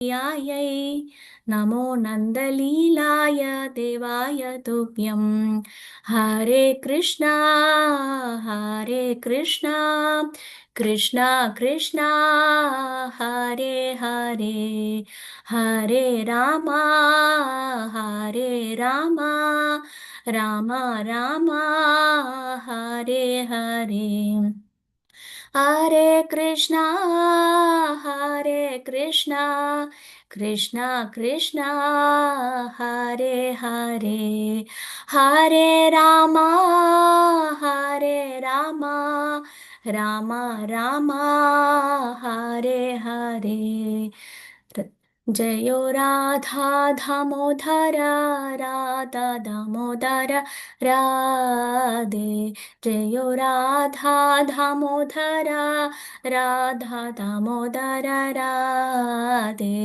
यायै नमो नन्दलीलाय देवाय तुभ्यं हरे कृष्णा कृष्णा कृष्णा हरे हरे हरे रामा राम रामा हरे हरे हरे कृष्णा कृष्णा कृष्णा हरे हरे हरे रामा राम राम हरे हरे जयो राधा दामोदर राधा दामोदर राधे जयो राधा दामोदर राधा दामोदर राधे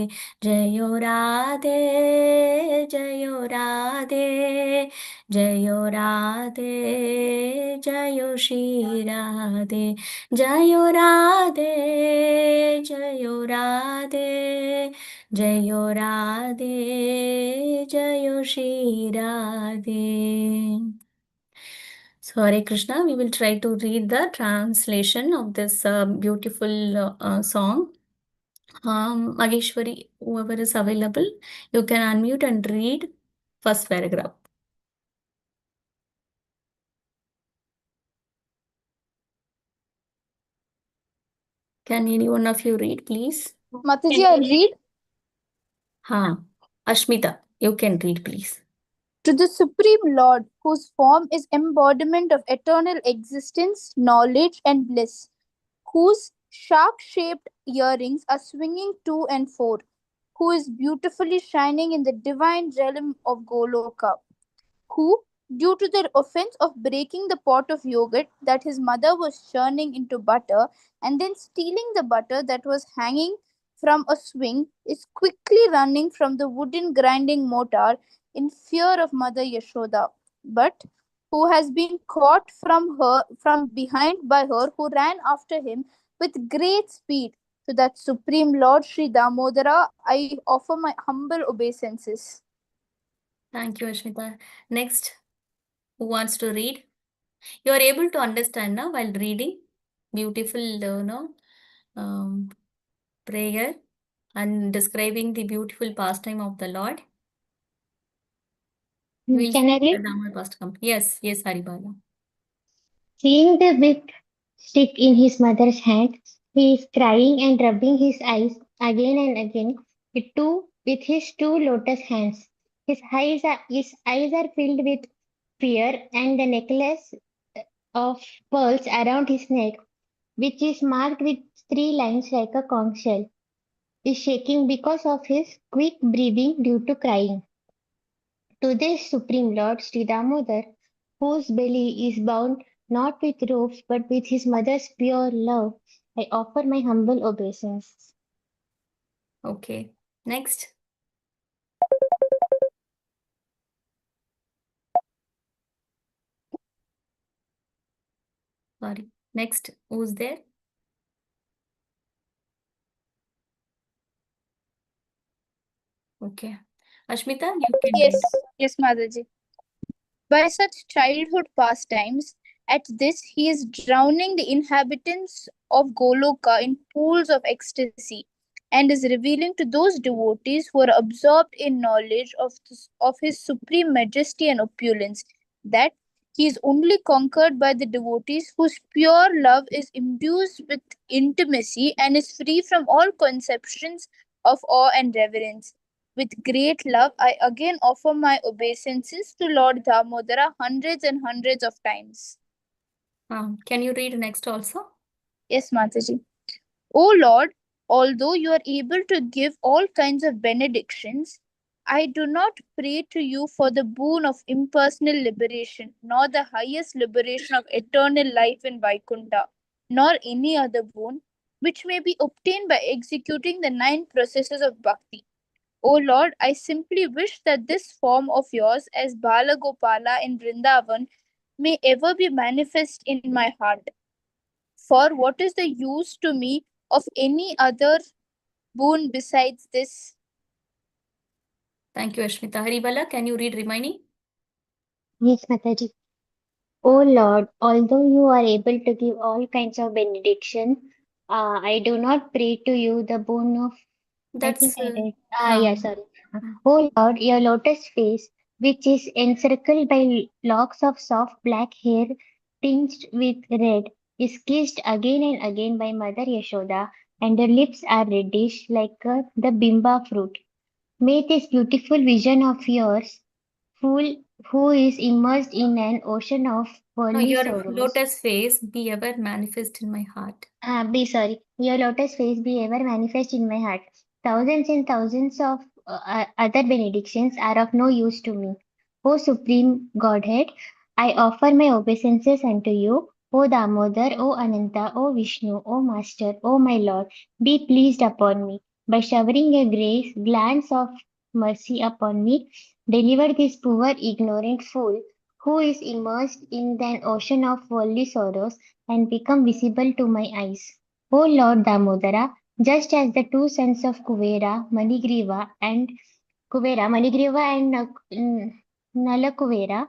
जयो राधे जयो राधे जयो राधे जयो श्री राधे जयो राधे जयो राधे जयो राधे जयो Shri Radhe. So, Hare Krishna, we will try to read the translation of this beautiful song. Mageshwari, whoever is available, you can unmute and read first paragraph. Can any one of you read, please? Mataji, I'll read. Ashmita, you can read, please. To the Supreme Lord, whose form is embodiment of eternal existence, knowledge, and bliss, whose shark-shaped earrings are swinging to and fro, who is beautifully shining in the divine realm of Goloka, who, due to the offense of breaking the pot of yogurt that his mother was churning into butter and then stealing the butter that was hanging from a swing, is quickly running from the wooden grinding mortar in fear of Mother Yashoda, but who has been caught from behind by her, who ran after him with great speed. To that Supreme Lord Sri Damodara, I offer my humble obeisances. Thank you, Ashmita. Next, who wants to read? You are able to understand now while reading. Beautiful, prayer and describing the beautiful pastime of the Lord. We'll Can I see the read? Dhamma past come. Yes, Haribala. Seeing the whipped stick in his mother's hand, he is crying and rubbing his eyes again and again with his two lotus hands. His eyes are filled with fear, and the necklace of pearls around his neck, which is marked with three lines like a conch shell, is shaking because of his quick breathing due to crying. To this Supreme Lord Sri Damodar, whose belly is bound not with ropes but with his mother's pure love, I offer my humble obeisance. Okay. Next. Sorry. Next. Who's there? Okay. Ashmita, you can read. Yes, Mataji. By such childhood pastimes, at this he is drowning the inhabitants of Goloka in pools of ecstasy, and is revealing to those devotees who are absorbed in knowledge of his supreme majesty and opulence that he is only conquered by the devotees whose pure love is imbued with intimacy and is free from all conceptions of awe and reverence. With great love, I again offer my obeisances to Lord Damodara hundreds and hundreds of times. Can you read next also? Yes, Mataji. O Lord, although you are able to give all kinds of benedictions, I do not pray to you for the boon of impersonal liberation, nor the highest liberation of eternal life in Vaikuntha, nor any other boon which may be obtained by executing the 9 processes of bhakti. O Lord, I simply wish that this form of yours as Balagopala in Vrindavan may ever be manifest in my heart. For what is the use to me of any other boon besides this? Thank you, Ashmita. Haribala, can you read remaining? Yes, Mataji. O Lord, although you are able to give all kinds of benediction, I do not pray to you the boon of, I think That's, I read. huh. Yeah, sorry. O Lord, your lotus face, which is encircled by locks of soft black hair tinged with red, is kissed again and again by Mother Yashoda, and her lips are reddish like the bimba fruit. May this beautiful vision of yours, fool who is immersed in an ocean of No, worldly your sorrows, lotus face be ever manifest in my heart. be sorry, your lotus face be ever manifest in my heart. Thousands and thousands of other benedictions are of no use to me. O Supreme Godhead, I offer my obeisances unto you. O Damodar, O Ananta, O Vishnu, O Master, O my Lord, be pleased upon me. By showering a grace, glance of mercy upon me, deliver this poor ignorant fool who is immersed in an ocean of worldly sorrows and become visible to my eyes. O Lord Damodara, just as the two sons of Manigriva and Nalakuvera,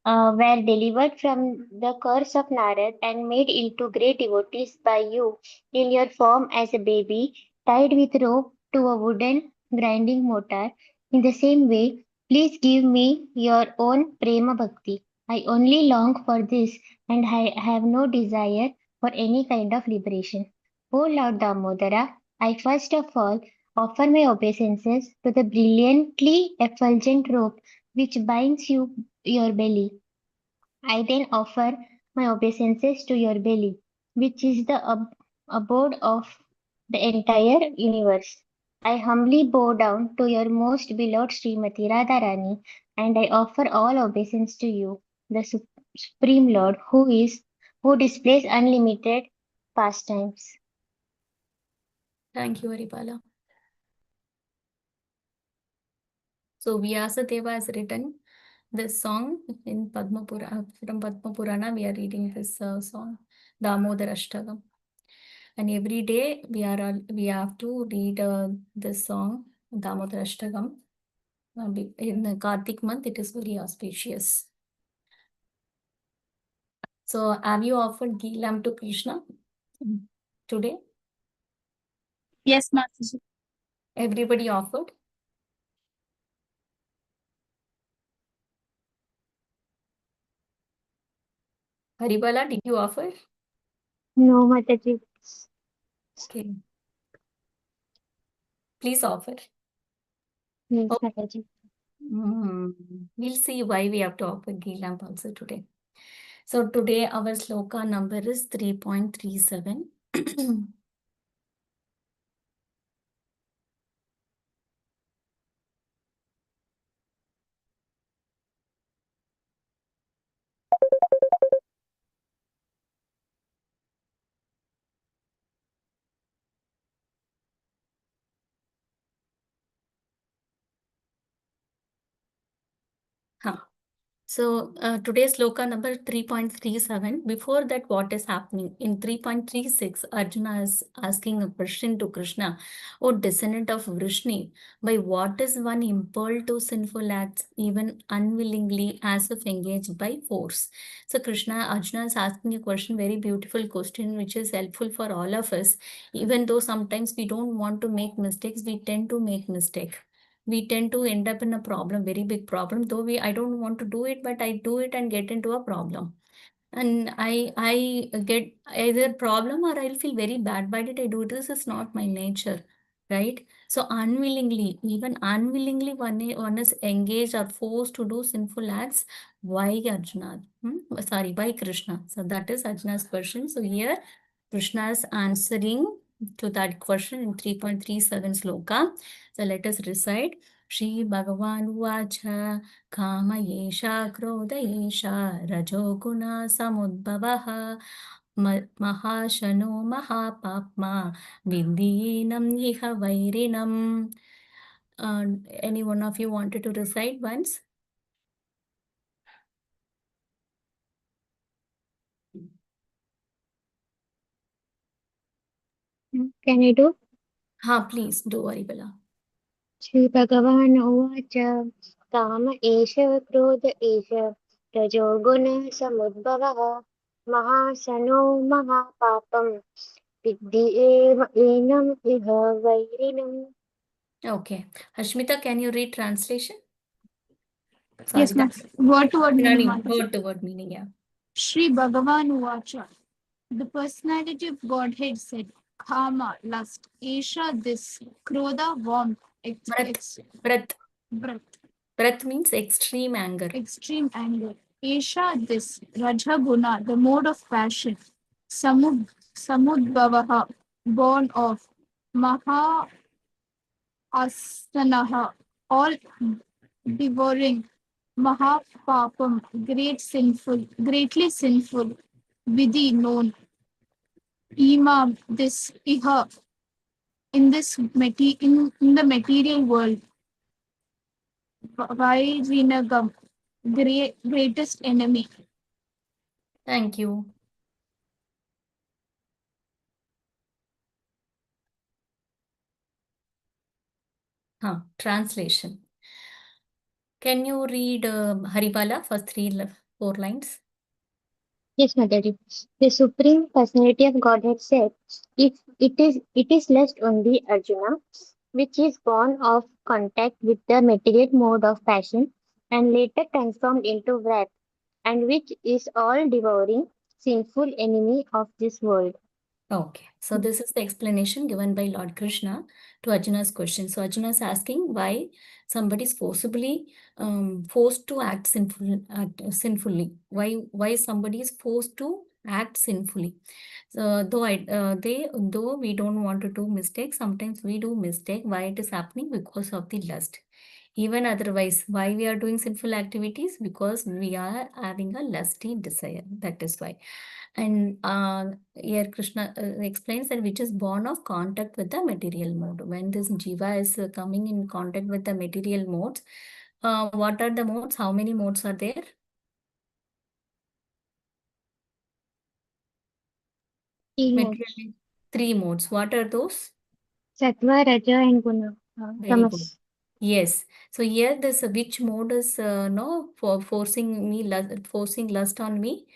were delivered from the curse of Narad and made into great devotees by you in your form as a baby, tied with rope to a wooden grinding mortar. In the same way, please give me your own Prema Bhakti. I only long for this and I have no desire for any kind of liberation. O Lord Damodara, I first of all offer my obeisances to the brilliantly effulgent rope which binds your belly. I then offer my obeisances to your belly, which is the abode of the entire universe. I humbly bow down to your most beloved Srimati Radharani, and I offer all obeisance to you, the Supreme Lord, who displays unlimited pastimes. Thank you, Haribala. So Vyasadeva has written this song in Padma Purana. From Padma Purana, we are reading this song, Damodar Ashtagam. And every day we have to read this song, Damodar Ashtagam. In the Kartik month, it is very auspicious. So have you offered ghee lamp to Krishna today? Yes, Mataji. Everybody offered? Haribala, did you offer? No, Mataji. Okay. Please offer. Yes, Oh, Mataji. we'll see why we have to offer ghee lamp also today. So today our sloka number is 3.37. Huh. So today's sloka number 3.37. Before that, what is happening? In 3.36, Arjuna is asking a question to Krishna. O descendant of Vrishni, by what is one impelled to sinful acts, even unwillingly, as if engaged by force? So Arjuna is asking a question, very beautiful question, which is helpful for all of us. Even though sometimes we don't want to make mistakes, we tend to make mistake. We tend to end up in a problem, very big problem, though I don't want to do it, but I do it and get into a problem. And I get either problem or I'll feel very bad. Why did I do this? Is not my nature, right? So unwillingly, even unwillingly, one is engaged or forced to do sinful acts. Why Arjuna? Sorry, why Krishna? So that is Arjuna's question. So here Krishna is answering to that question in 3.37 sloka. So let us recite. Shri Bhagavan Vacha Kama Yesha Krodha Yesha Rajoguna Samudbhavaha Mahashano Mahapapma Vidhinam Iha Vairinam. Any one of you wanted to recite once? Can I do? Please, do worry, Bala. श्रीभगवान् उवाच काम एष क्रोध एष रजोगुणसमुद्भवः महासनो महापापम् विद्धि एव एनम् इह वैरिणम्. Okay. Hashmita, can you read translation? Yes, ma'am. Word to word meaning, ma'am. Word to word meaning, yeah. Shri Bhagavan Uvacha. The personality of Godhead said, Kama, lust, Esha, this, Krodha, warmth, Breath. breath, Breath means extreme anger. extreme anger. Esha, this, Raja Guna, the mode of passion. Samudbhavaha, born of. Maha Asanaha, all devouring. Mahapapam, greatly sinful. Vidhi, known. Imam, this Iha, in in the material world. Vairinagam, greatest enemy. Thank you. Translation. Can you read Haribala for 4 lines? Yes, Mataji. The Supreme Personality of Godhead said, if it is lust only, Arjuna, which is born of contact with the material mode of passion and later transformed into wrath, and which is all devouring, sinful enemy of this world. Okay, so this is the explanation given by Lord Krishna to Arjuna's question. So Arjuna is asking why somebody is forced to act sinfully. Why somebody is forced to act sinfully. So though we don't want to do mistakes, sometimes we do mistake. Why it is happening? Because of the lust. Even otherwise, why we are doing sinful activities? Because we are having a lusty desire. That is why. And here Krishna explains that which is born of contact with the material mode. When this jiva is coming in contact with the material modes, what are the modes? How many modes are there? Material, 3 modes. What are those? Sattva, Raja, and Guna. Very good. Tamas. Yes. So here this which mode is forcing lust on me?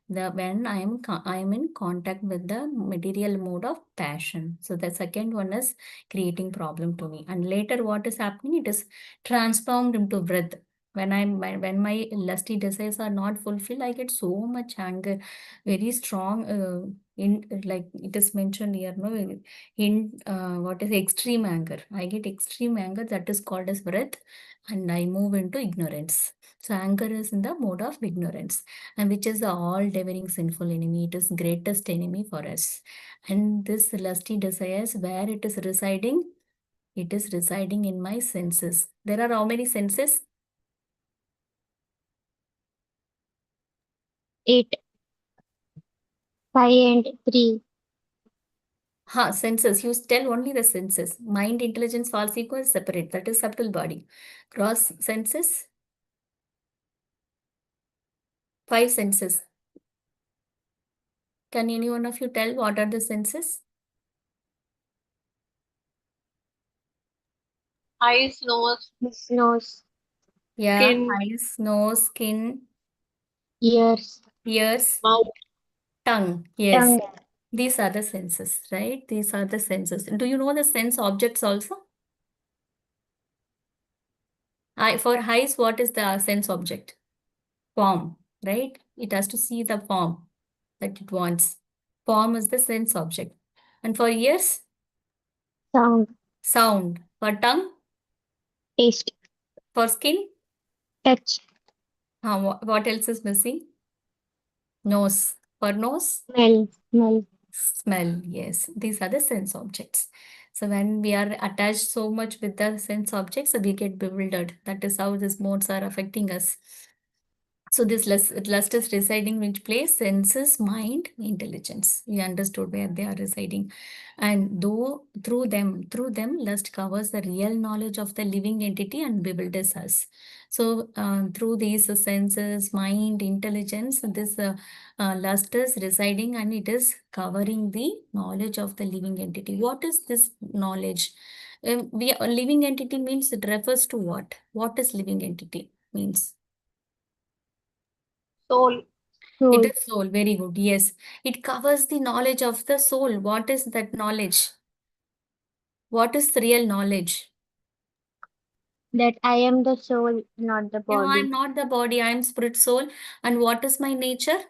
When I am in contact with the material mode of passion. So the second one is creating problem to me. And later what is happening? It is transformed into wrath. When my lusty desires are not fulfilled, I get so much anger, very strong. In like it is mentioned here, no, in what is extreme anger. I get extreme anger, that is called as wrath, and I move into ignorance. So anger is in the mode of ignorance, and which is the all-devouring sinful enemy. It is greatest enemy for us. And this lusty desires, where it is residing? It is residing in my senses. There are how many senses? 8, 5, and 3. Senses. You tell only the senses. Mind, intelligence, false ego is separate. That is subtle body. Gross senses. 5 senses. Can any one of you tell what are the senses? Eyes, nose, Yeah, skin, eyes, nose, skin, Ears, ears, mouth. tongue. Yes, tongue, these are the senses, right? These are the senses. Do you know the sense objects also? For eyes, what is the sense object? Form, right? It has to see the form that it wants. Form is the sense object. And for ears, sound, sound. For tongue, taste, for skin, touch, what else is missing? Nose. For nose, smell. smell. Yes, these are the sense objects. So when we are attached so much with the sense objects, so we get bewildered. That is how these modes are affecting us. So this lust is residing which place? Senses, mind, intelligence. We understood where they are residing. And though through them, lust covers the real knowledge of the living entity and bewilders us. So through these senses, mind, intelligence, this lust is residing and it is covering the knowledge of the living entity. What is this knowledge? A living entity means it refers to what? What is living entity means? Soul. Soul. It is soul. Very good. Yes. It covers the knowledge of the soul. What is that knowledge? What is the real knowledge? That I am the soul, not the Yeah, body. I'm not the body. I'm spirit soul. And what is my nature?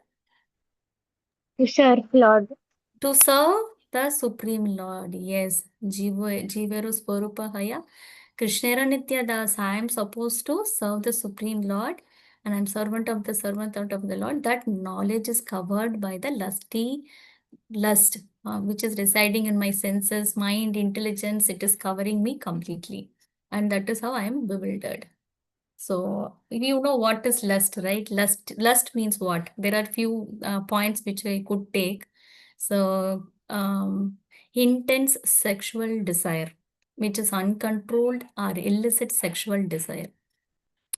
To serve Lord. To serve the Supreme Lord. Yes. Jiveru Swarupahaya. Krishnera Nitya Das. I am supposed to serve the Supreme Lord. And I'm servant of the Lord. That knowledge is covered by the lust, which is residing in my senses, mind, intelligence. It is covering me completely. And that is how I am bewildered. So you know what is lust, right? Lust means what? There are few points which I could take. So intense sexual desire, which is uncontrolled or illicit sexual desire.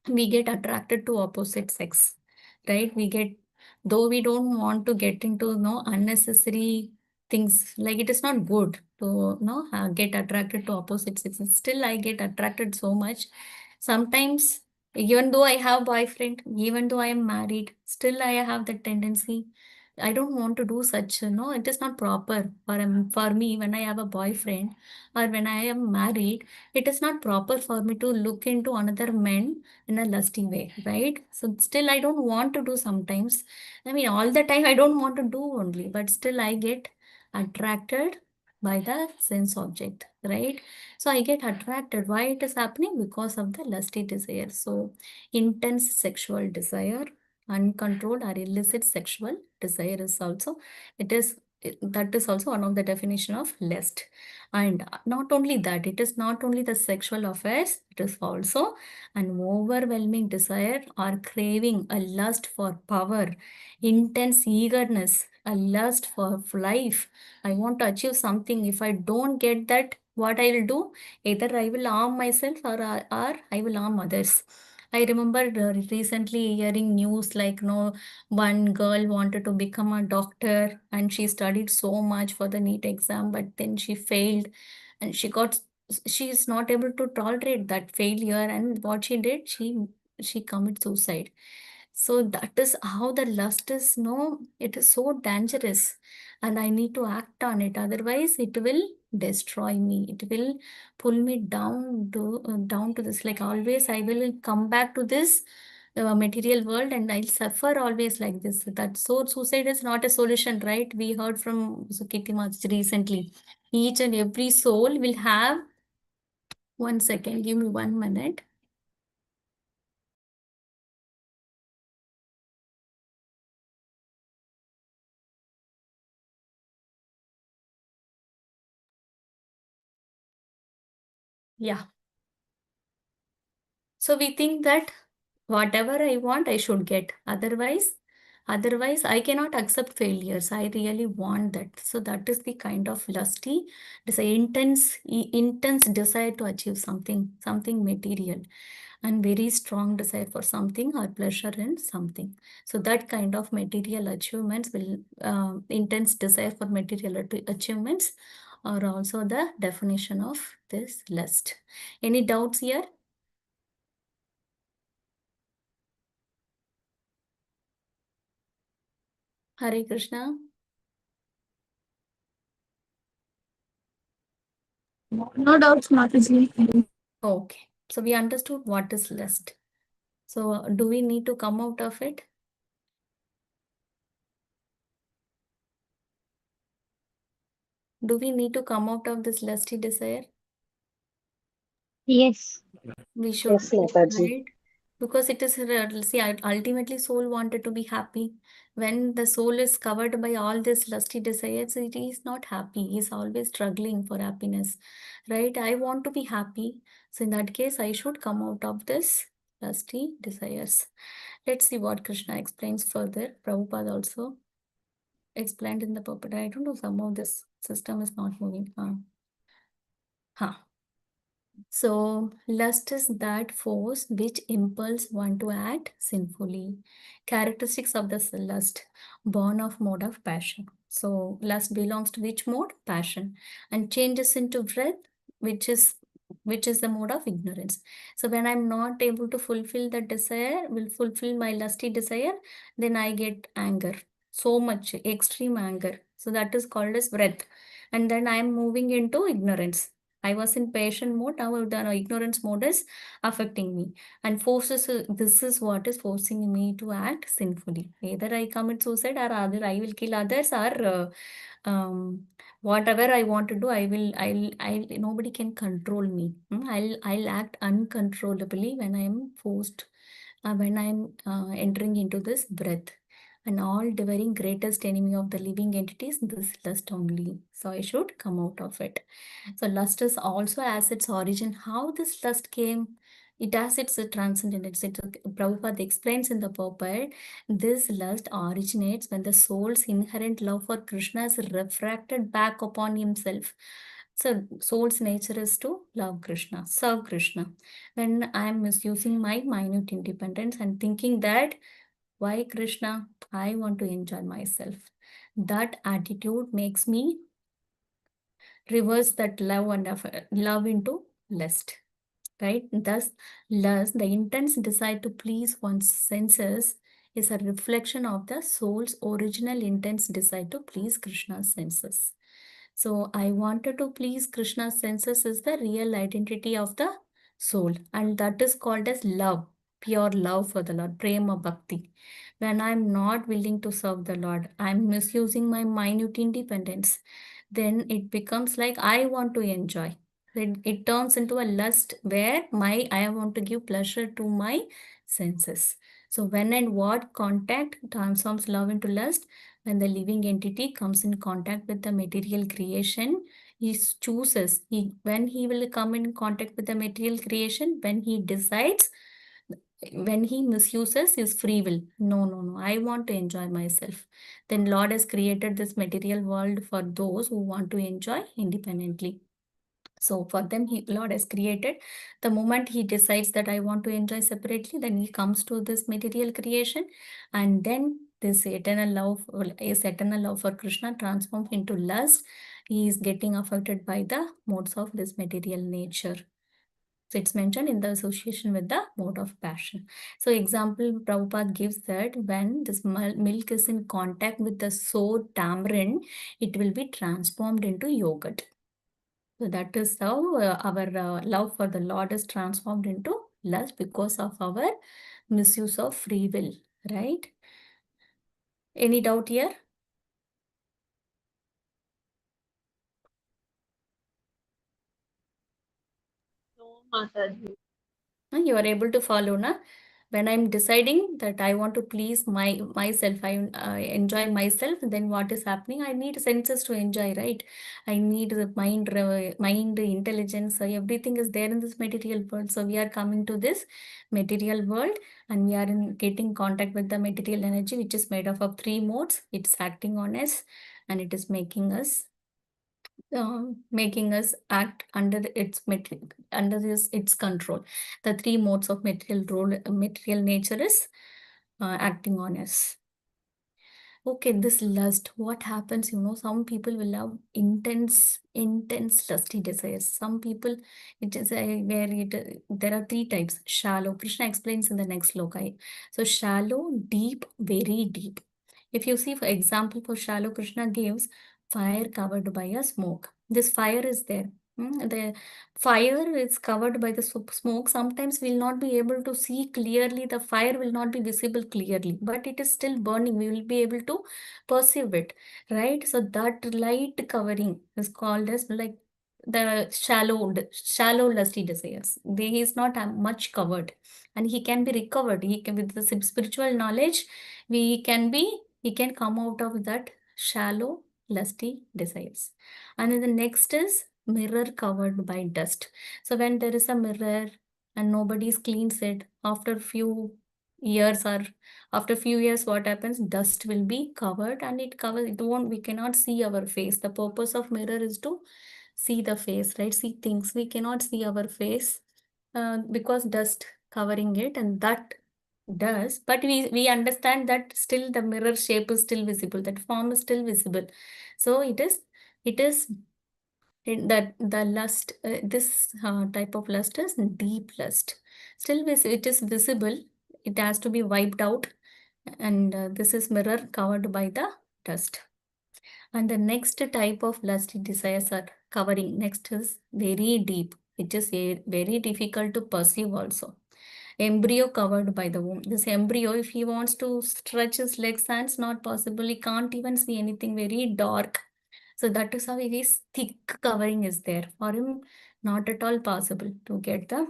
We get attracted to opposite sex, right? Though we don't want to get into unnecessary things, like it is not good to get attracted to opposite sex. Still I get attracted so much sometimes. Even though I have boyfriend, even though I am married, still I have that tendency. I don't want to do such, it is not proper for me when I have a boyfriend or when I am married. It is not proper for me to look into another man in a lusty way, right? So still I don't want to do sometimes. I mean, all the time I don't want to do only, but still I get attracted by the sense object, right? So I get attracted. Why it is happening? Because of the lusty desire. So intense sexual desire, uncontrolled or illicit sexual desire is also, that is also one of the definition of lust. And not only that, it is not only the sexual affairs, it is also an overwhelming desire or craving, a lust for power, intense eagerness, a lust for life. I want to achieve something. If I don't get that, what I will do? Either I will harm myself or I will harm others. I remember recently hearing news like, one girl wanted to become a doctor and she studied so much for the NEET exam, but then she failed and she is not able to tolerate that failure. And what she did, she committed suicide. So that is how the lust is. No, it is so dangerous, and I need to act on it. Otherwise, it will destroy me. It will pull me down to this. Like always, I will come back to this material world, and I'll suffer always like this. That so suicide is not a solution, right? We heard from Sukiti Mats recently. Each and every soul will have. One second, give me 1 minute. Yeah. So we think that whatever I want, I should get. Otherwise, I cannot accept failures. I really want that. So that is the kind of lusty, this intense desire to achieve something material, and very strong desire for something or pleasure in something. So that kind of material achievements will, intense desire for material achievements are also the definition of this lust. Any doubts here? Hare Krishna. No doubts, Mataji. Okay. So we understood what is lust. So do we need to come out of it? Do we need to come out of this lusty desire? Yes. We should, Yes, Mataji. right? Because it is, see, ultimately soul wanted to be happy. When the soul is covered by all this lusty desires, it is not happy. He is always struggling for happiness, right? I want to be happy. So in that case, I should come out of this lusty desires. Let's see what Krishna explains further. Prabhupada also explained in the purport. I don't know, somehow this system is not moving. So, lust is that force which impels one to act sinfully. Characteristics of this lust, born of mode of passion. So, lust belongs to which mode? Passion, and changes into wrath, which is the mode of ignorance. So, when I'm not able to fulfill the desire, will fulfill my lusty desire, then I get anger, so much extreme anger. So that is called as wrath, and then I am moving into ignorance. I was in patient mode, now the ignorance mode is affecting me and forces, this is what is forcing me to act sinfully. Either I commit suicide or either I will kill others or whatever I want to do, nobody can control me. I'll act uncontrollably when I am forced, when I am entering into this breath. And all devouring greatest enemy of the living entities, this lust only. So I should come out of it. So lust is also as its origin. How this lust came? It has its transcendence. Prabhupada explains in the purport, this lust originates when the soul's inherent love for Krishna is refracted back upon himself. So soul's nature is to love Krishna, serve Krishna. When I am misusing my minute independence and thinking that, why Krishna? I want to enjoy myself. That attitude makes me reverse that love and love into lust, right? Thus, lust, the intense desire to please one's senses, is a reflection of the soul's original intense desire to please Krishna's senses. So, I wanted to please Krishna's senses is the real identity of the soul, and that is called as love, pure love for the Lord, prema bhakti. When I'm not willing to serve the Lord, I'm misusing my minute independence, then it becomes like I want to enjoy. It turns into a lust where I want to give pleasure to my senses. So when and what contact transforms love into lust? When the living entity comes in contact with the material creation, he chooses, when he will come in contact with the material creation, when he decides, when he misuses his free will. No, I want to enjoy myself. Then Lord has created this material world for those who want to enjoy independently. So for them, Lord has created. The moment he decides that I want to enjoy separately, then he comes to this material creation, and then this eternal love for Krishna transforms into lust. He is getting affected by the modes of this material nature. So it's mentioned in the association with the mode of passion. So example Prabhupada gives that when this milk is in contact with the sour tamarind, it will be transformed into yogurt. So that is how our love for the Lord is transformed into lust because of our misuse of free will, right? Any doubt here? No, Mataji. You are able to follow, na? When I'm deciding that I want to please myself, I enjoy myself, then what is happening? I need senses to enjoy, right? I need the mind, intelligence, everything is there in this material world. So we are coming to this material world, and we are getting contact with the material energy, which is made up of three modes. It's acting on us, and it is making us act under its control. The three modes of material nature is acting on us. Okay, this lust, what happens? Some people will have intense lusty desires. Some people, it is there are three types. Shallow. Krishna explains in the next sloka. So shallow, deep, very deep. If you see, for example, for shallow, Krishna gives fire covered by a smoke. This fire is there. The fire is covered by the smoke. Sometimes we'll not be able to see clearly. The fire will not be visible clearly, but it is still burning. We will be able to perceive it, right? So that light covering is called as like the shallow lusty desires. He is not much covered, and he can be recovered. He can, with the spiritual knowledge, he can come out of that shallow lusty desires. And then the next is mirror covered by dust. So when there is a mirror, and nobody cleans it. After few years what happens? Dust will be covered, and we cannot see our face. The purpose of mirror is to see the face, right? See things. We cannot see our face because dust covering it, and that does. But we understand that still the mirror shape is still visible. That form is still visible. So it is that the lust. This type of lust is deep lust. Still, it is visible. It has to be wiped out, and this is mirror covered by the dust. And the next type of lusty desires are covering. Next is very deep, which is very difficult to perceive also. Embryo covered by the womb. This embryo, if he wants to stretch his legs, hands, not possible. He can't even see anything, very dark. So that is how his thick covering is there. For him, not at all possible to get the.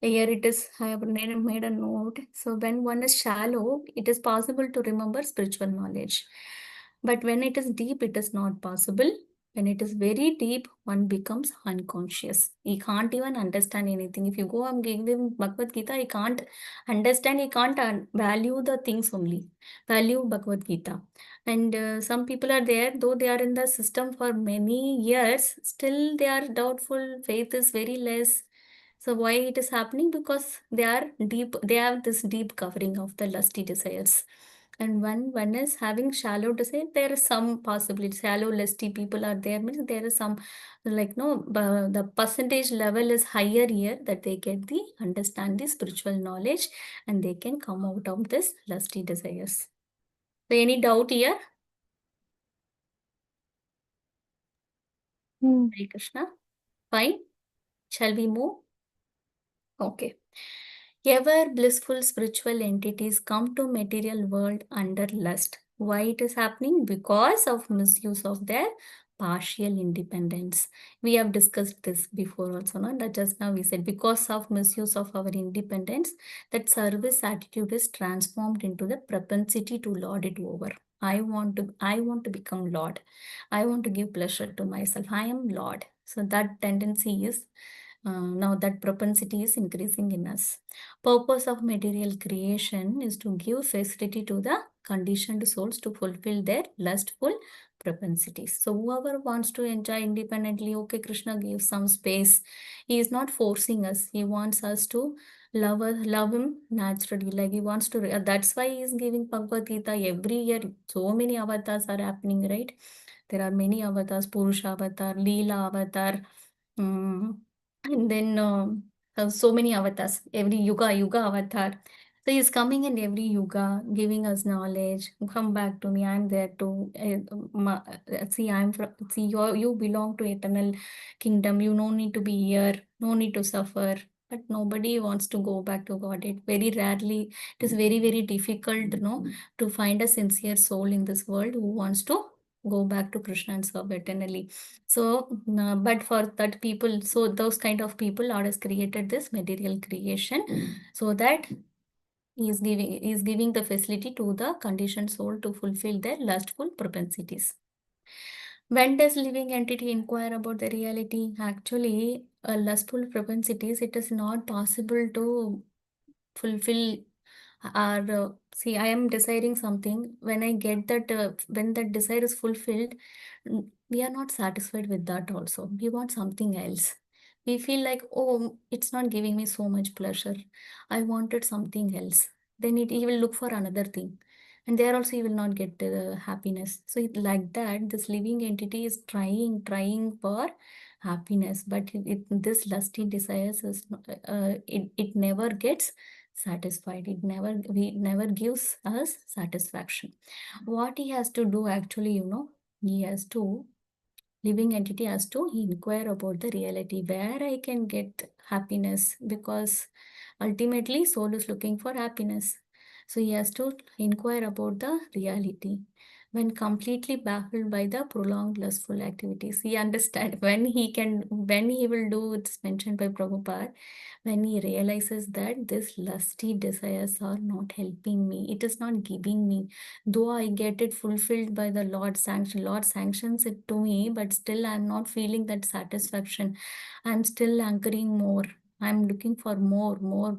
Here it is, I have made a note. So when one is shallow, it is possible to remember spiritual knowledge. But when it is deep, it is not possible. When it is very deep, one becomes unconscious. He can't even understand anything. If you go and give him Bhagavad Gita, he can't understand, he can't value the things only. Value Bhagavad Gita. And some people are there, though they are in the system for many years, still they are doubtful, faith is very less. So why it is happening? Because they have this deep covering of the lusty desires. And when one is having shallow desire, there is some possibility. Shallow lusty people are there, means there is some, like, no, the percentage level is higher here, that they get the understand the spiritual knowledge, and they can come out of this lusty desires. So any doubt here? Hare Krishna. Fine. Shall we move? Okay. Ever blissful spiritual entities come to material world under lust. Why it is happening? Because of misuse of their partial independence. We have discussed this before also, no? That just now we said, because of misuse of our independence, that service attitude is transformed into the propensity to lord it over. I want to become Lord. I want to give pleasure to myself. I am Lord. So that tendency is now that propensity is increasing in us. Purpose of material creation is to give facility to the conditioned souls to fulfill their lustful propensities. So whoever wants to enjoy independently, okay, Krishna gives some space. He is not forcing us. He wants us to love him naturally. Like he wants to. That's why he is giving Bhagavad Gita every year. So many avatars are happening, right? There are many avatars: Purusha avatar, Leela avatar. And then so many avatars, every yuga avatar. So he's coming in every yuga, giving us knowledge. Come back to me. I'm there too. See, you belong to eternal kingdom. You no need to be here. No need to suffer. But nobody wants to go back to Godhead. Very rarely. It is very, very difficult, to find a sincere soul in this world who wants to go back to Krishna and serve eternally. So, but for that people, so those kind of people, Lord has created this material creation so that he is giving the facility to the conditioned soul to fulfill their lustful propensities. When does living entity inquire about the reality? Actually, lustful propensities, it is not possible to fulfill our see, I am desiring something. When I get that, when that desire is fulfilled, we are not satisfied with that also. We want something else. We feel like, oh, it's not giving me so much pleasure. I wanted something else. Then he will look for another thing. And there also he will not get the happiness. So like that, this living entity is trying for happiness. But this lusty desires is it never gets satisfied. It never gives us satisfaction. What he has to do actually, living entity has to inquire about the reality, where I can get happiness, because ultimately soul is looking for happiness. So he has to inquire about the reality. When completely baffled by the prolonged lustful activities, he understand when he will do, it's mentioned by Prabhupada, when he realizes that this lusty desires are not helping me, it is not giving me, though I get it fulfilled by the Lord sanctions it to me, but still I'm not feeling that satisfaction. I'm still anchoring more. I'm looking for more.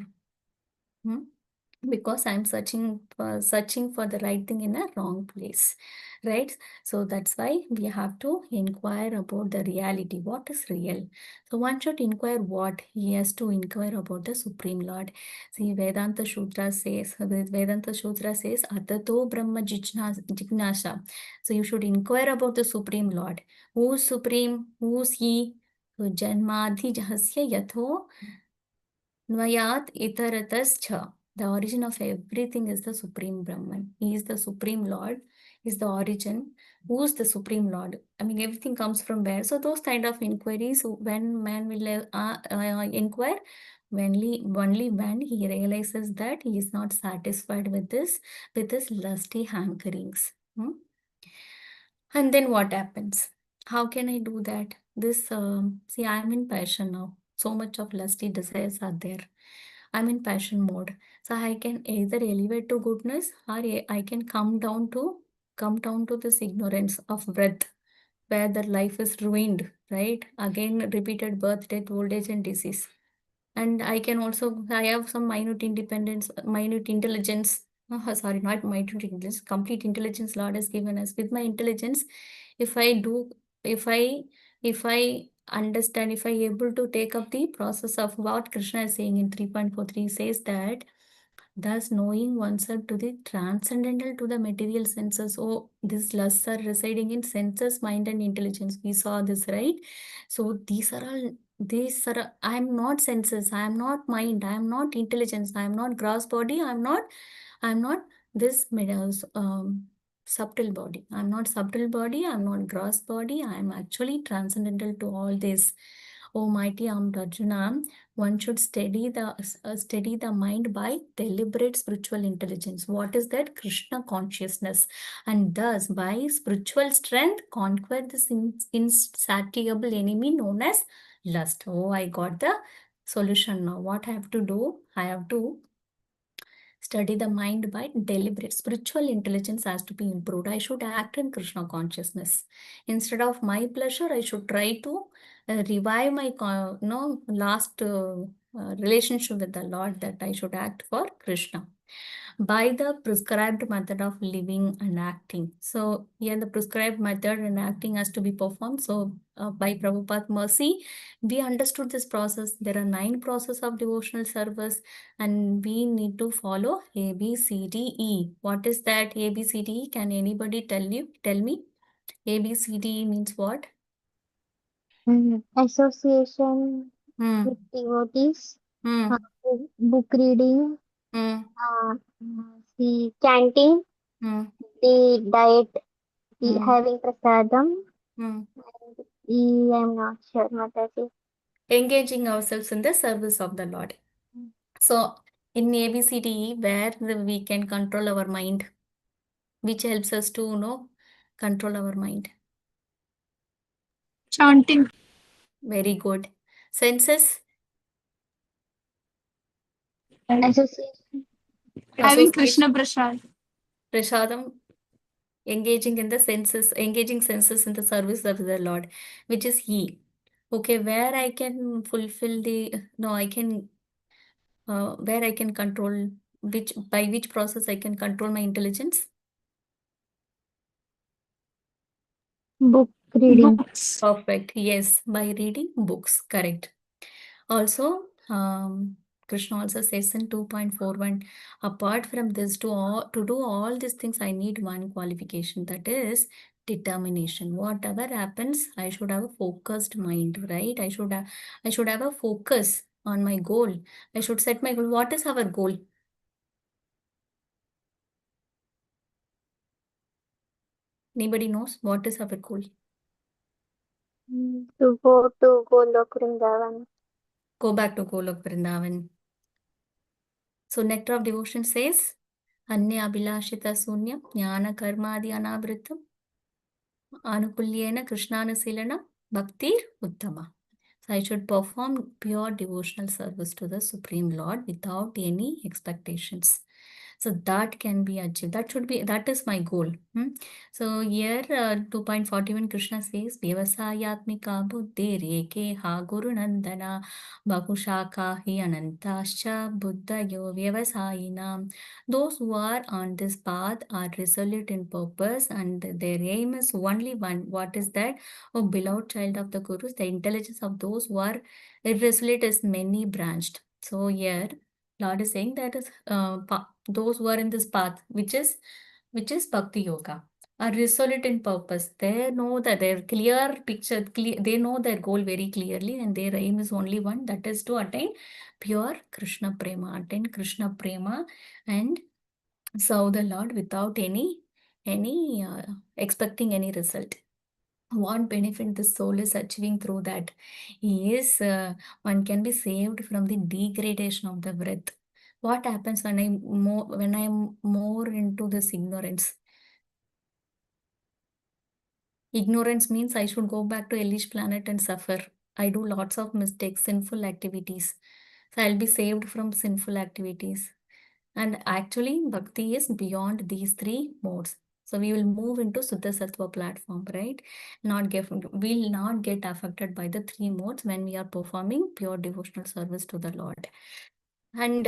Because I'm searching for the right thing in a wrong place, right? So that's why we have to inquire about the reality. What is real? So one should inquire what? He has to inquire about the Supreme Lord. See, Vedanta Sutra says, Atato Brahma Jignasha. So you should inquire about the Supreme Lord. Who's Supreme? Who's He? So Janmadhi Jahasya Yatho Nvayat Itaratascha. The origin of everything is the Supreme Brahman. He is the Supreme Lord, is the origin. Who is the Supreme Lord? I mean, everything comes from where? So those kind of inquiries, when man will inquire, only when he realizes that he is not satisfied with his lusty hankerings. And then what happens? How can I do that? See, I'm in passion now. So much of lusty desires are there. I'm in passion mode. So I can either elevate to goodness, or I can come down to this ignorance of breath, where the life is ruined, right? Again, repeated birth, death, old age, and disease. And I have some minute intelligence. Sorry, not minute intelligence, complete intelligence Lord has given us. With my intelligence, if I do, if I, if I understand, if I able to take up the process of what Krishna is saying in 3.43 says that, thus knowing oneself to the transcendental to the material senses. Oh, these lusts are residing in senses, mind, and intelligence. We saw this, right? So I'm not senses, I am not mind, I am not intelligence, I am not gross body, I'm not this subtle body. I'm not subtle body, I'm not gross body, I am actually transcendental to all this. O mighty armed Arjuna, one should steady the mind by deliberate spiritual intelligence. What is that? Krishna consciousness. And thus, by spiritual strength, conquer this insatiable enemy known as lust. Oh, I got the solution now. What I have to do? I have to study the mind by deliberate. Spiritual intelligence has to be improved. I should act in Krishna consciousness. Instead of my pleasure, I should try to revive my last relationship with the Lord, that I should act for Krishna by the prescribed method of living and acting. So here the prescribed method and acting has to be performed. So by Prabhupada's mercy, we understood this process. There are 9 processes of devotional service, and we need to follow A, B, C, D, E. What is that A, B, C, D, E? Can anybody tell me? A, B, C, D, E means what? Association Hmm. with devotees, Hmm. book reading, Hmm. the chanting, Hmm. the diet, the Hmm. having prasadam. Hmm. I'm not sure what that is. Engaging ourselves in the service of the Lord. So in ABCDE, where we can control our mind, which helps us to control our mind. Chanting. Very good. Senses, Association. Having association, Krishna Prasad. prasadam, engaging senses in the service of the Lord, which is He. Okay, where I can fulfill where I can control, by which process I can control my intelligence? Book reading. Books. Perfect. Yes, by reading books. Correct. Also, Krishna also says in 2.41, apart from this, to do all these things, I need one qualification, that is determination. Whatever happens, I should have a focused mind, right? I should have a focus on my goal. I should set my goal. What is our goal? Anybody knows what is our goal? To go to Golok Vrindavan. Go back to Golok Vrindavan. So Nectar of Devotion says, Anya Abhilashita Sunya Jnana Karmadi Anavritam Anukulyena Krishnanusilana Bhaktir Uttama. So I should perform pure devotional service to the Supreme Lord without any expectations. So that can be achieved. That is my goal. So here 2.41 Krishna says, Vyavasayatmika buddhi reke ha guru nandana bahushaka hi anantascha buddhayo vyavasayinam. Those who are on this path are resolute in purpose and their aim is only one. What is that? Oh, beloved child of the Gurus, the intelligence of those who are irresolute is many branched. So here Lord is saying that is those who are in this path, which is Bhakti Yoga, are resolute in purpose. They know that their clear picture, they know their goal very clearly, and their aim is only one, that is to attain pure Krishna Prema, and serve the Lord without any expecting any result. What benefit the soul is achieving through that is one can be saved from the degradation of the breath. What happens when I'm more into this ignorance? Ignorance means I should go back to hellish planet and suffer. I do lots of mistakes, sinful activities. So I'll be saved from sinful activities. And actually, bhakti is beyond these three modes. So we will move into Suddha Sattva platform, right? We'll not get affected by the three modes when we are performing pure devotional service to the Lord. And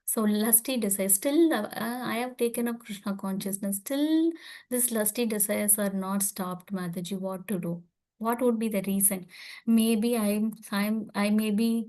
so lusty desires, still I have taken up Krishna consciousness. Still, these lusty desires are not stopped, Mataji. What to do? What would be the reason? Maybe I may be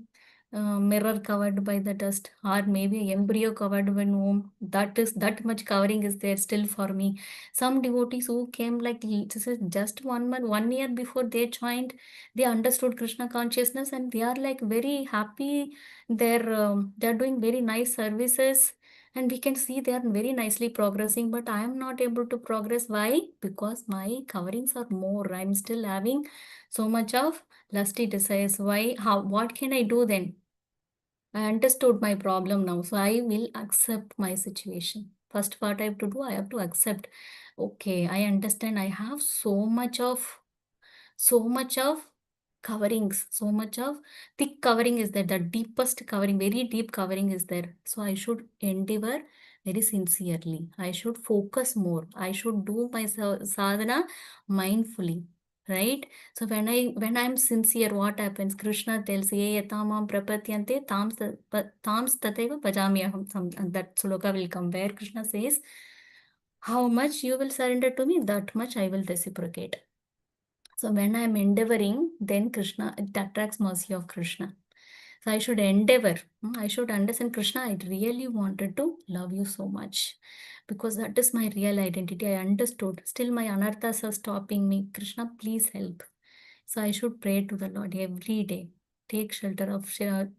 mirror covered by the dust, or maybe embryo covered by womb. That much covering is there still for me. Some devotees who came like this is just 1 month, 1 year before they joined, they understood Krishna consciousness and they are like very happy. They're doing very nice services, and we can see they are very nicely progressing, but I am not able to progress. Why? Because my coverings are more. I'm still having so much of lusty desires. Why? How? What can I do then? I understood my problem now, so I will accept my situation. First, what I have to do, I have to accept. Okay, I understand. I have so much of coverings, so much of thick covering is there, the deepest covering, very deep covering is there. So I should endeavor very sincerely. I should focus more. I should do my sadhana mindfully, right? So when I'm sincere, what happens? Krishna tells, Ye yatamam prapatyante tams tateva bhajamyaham. That sloka will come where Krishna says, how much you will surrender to me, that much I will reciprocate. So when I am endeavoring, then Krishna, it attracts mercy of Krishna. So I should endeavor. I should understand Krishna. I really wanted to love you so much because that is my real identity. I understood. Still my anarthas are stopping me. Krishna, please help. So I should pray to the Lord every day. Take shelter of our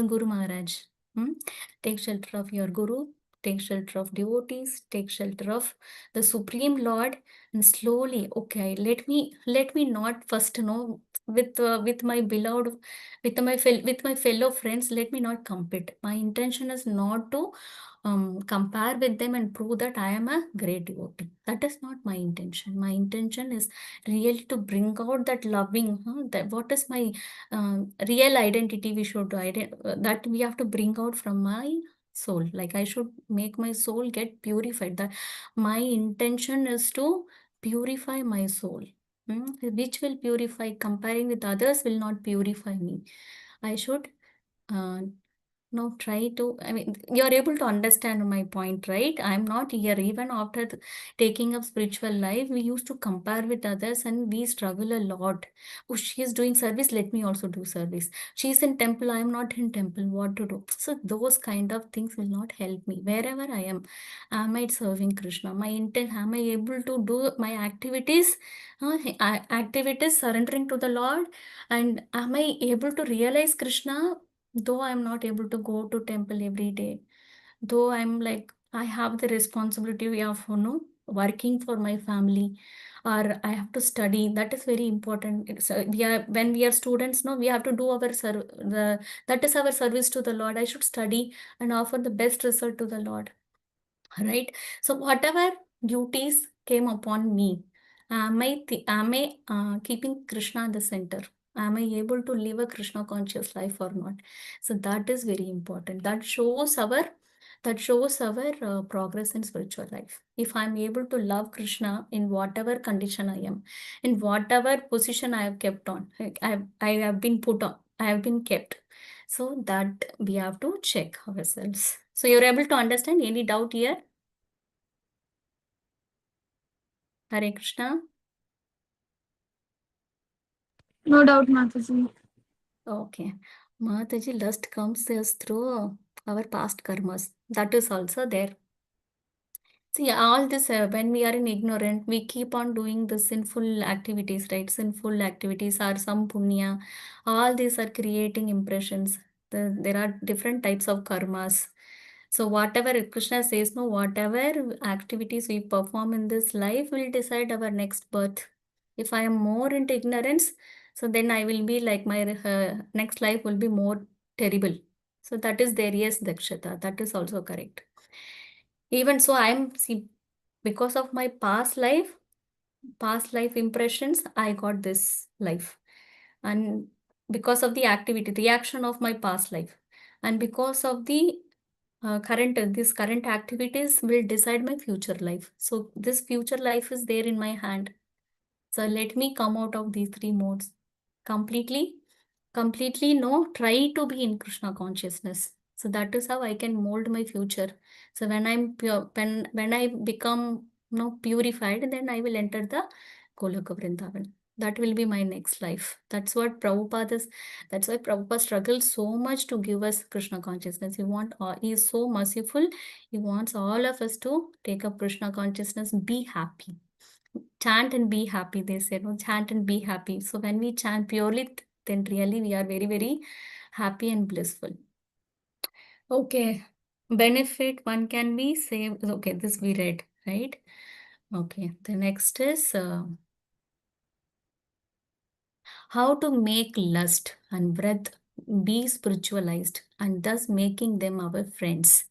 Guru Maharaj. Take shelter of your Guru. Take shelter of devotees. Take shelter of the Supreme Lord. And slowly, okay, let me not first know with my beloved, with my fellow friends. Let me not compete. My intention is not to compare with them and prove that I am a great devotee. That is not my intention. My intention is really to bring out that loving, that what is my real identity. We should that we have to bring out from my soul. Like I should make my soul get purified. That my intention is to purify my soul. Which will purify. Comparing with others will not purify me. I should uh, now try to, I mean, you're able to understand my point, right? I'm not here. Even after taking up spiritual life, we used to compare with others and we struggle a lot. Oh, she is doing service, let me also do service. She's in temple, I'm not in temple. What to do? So those kind of things will not help me. Wherever I am I serving Krishna? My intent, am I able to do my activities? Activities surrendering to the Lord? And am I able to realize Krishna? Though I'm not able to go to temple every day, though I'm like I have the responsibility of working for my family, or I have to study. That is very important. We are, when we are students, no, we have to do our that is our service to the Lord. I should study and offer the best result to the Lord, right? So whatever duties came upon me, am I keeping Krishna at the center? Am I able to live a Krishna conscious life or not? So that is very important. That shows our That shows our progress in spiritual life. If I'm able to love Krishna in whatever condition I am, in whatever position I have kept on, I have been put on, I have been kept. So that we have to check ourselves. So you're able to understand? Any doubt here? Hare Krishna. No doubt, Mataji. Okay. Mataji, lust comes us through our past karmas. That is also there. See, all this, when we are in ignorant, we keep on doing the sinful activities, right? Sinful activities are some punya. All these are creating impressions. There are different types of karmas. So whatever Krishna says, no, whatever activities we perform in this life will decide our next birth. If I am more into ignorance, so then I will be like my next life will be more terrible. So that is there, yes, Dakshata. That is also correct. Even so, see, because of my past life impressions, I got this life. And because of the activity, reaction of my past life. And because of the these current activities will decide my future life. So this future life is there in my hand. So let me come out of these three modes completely. Completely no, try to be in Krishna consciousness. So that is how I can mold my future. So when I'm pure, when I become purified, then I will enter the Golaka Vrindavan. That will be my next life. That's what Prabhupada is. That's why Prabhupada struggles so much to give us Krishna consciousness. He is so merciful. He wants all of us to take up Krishna consciousness, be happy. Chant and be happy, they say. No, chant and be happy. So when we chant purely, then really we are very, very happy and blissful. Okay. Benefit one can be saved. Okay, this we read, right? Okay. The next is how to make lust and breath be spiritualized and thus making them our friends.